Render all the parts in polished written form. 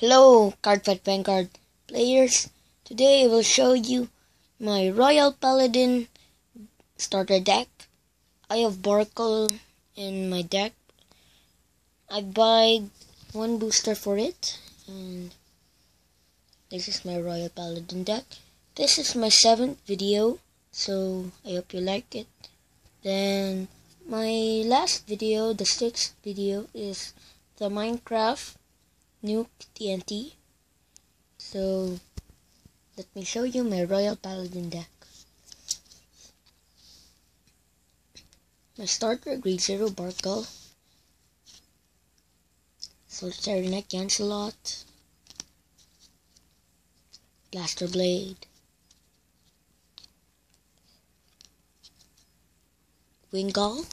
Hello, Cardfight Vanguard players. Today I will show you my Royal Paladin starter deck. I have Barkle in my deck. I buy one booster for it, and this is my Royal Paladin deck. This is my 7th video, so I hope you like it. Then my last video, the 6th video, is the Minecraft Nuke TNT. So let me show you my Royal Paladin deck. My starter, Grade 0 Barkle, Solitary Knight Gancelot, Blaster Blade, Wingull,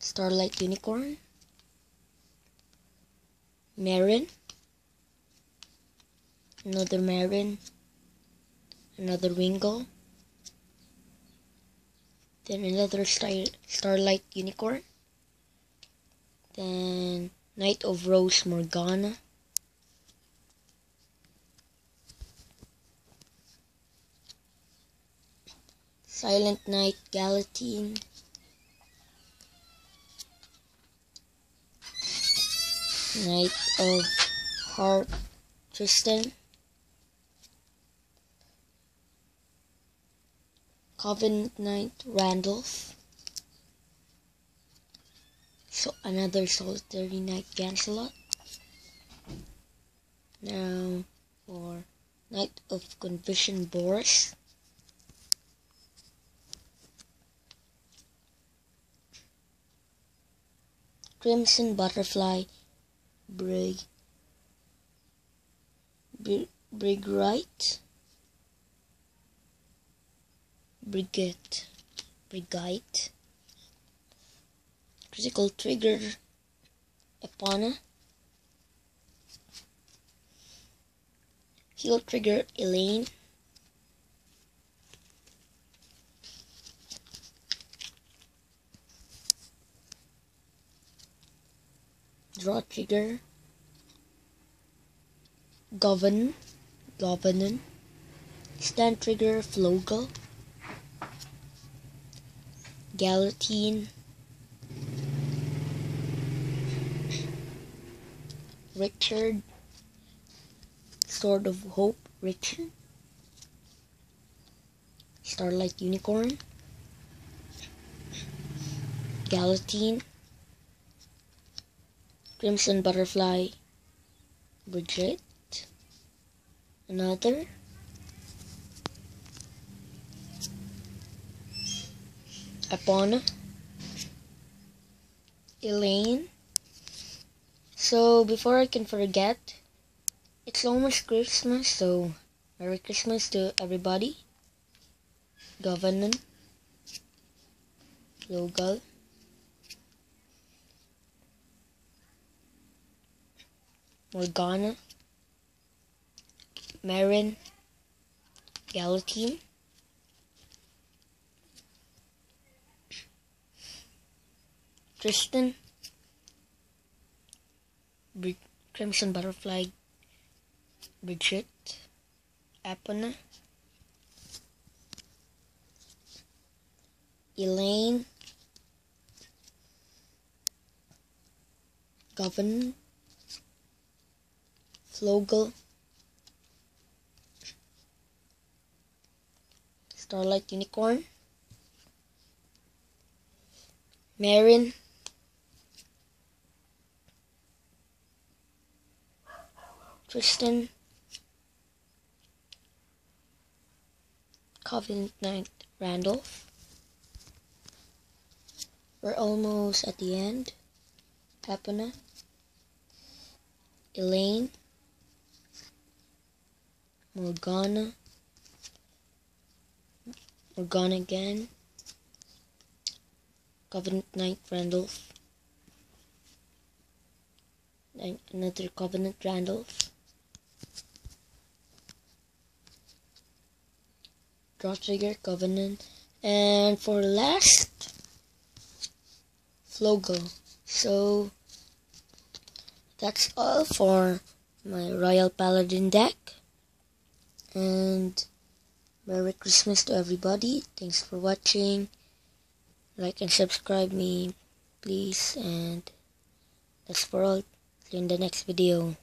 Starlight Unicorn, Marin, another Marin, another Wingull, then another Starlight Unicorn, then Knight of Rose Morgana, Silent Knight Galatine, Knight of Heart Tristan, Covenant Knight Randolph, so another Solitary Knight Gancelot. Now for Knight of Confusion Boris, Crimson Butterfly Brigite, Critical Trigger Epona, Heal Trigger Elaine, Draw Trigger Governor, Stand Trigger Flogel, Galatine, Richard, Sword of Hope Richard, Starlight Unicorn, Galatine, Crimson Butterfly Bridget, another, Epona, Elaine. So before I can forget, it's almost Christmas, so Merry Christmas to everybody. Governor, Logal, Morgana, Marin, Galatine, Tristan, Crimson Butterfly Bridget, Epona, Elaine, Governor, Flogel, Starlight Unicorn, Marin, Tristan, Covenant Knight Randolph. We're almost at the end. Epona, Elaine, Morgana again, Covenant Knight Randolph, another Covenant Randolph, Draw Trigger Covenant, and for last, Flogel. So that's all for my Royal Paladin deck, and Merry Christmas to everybody. Thanks for watching. Like and subscribe me please, and that's for all. See you in the next video.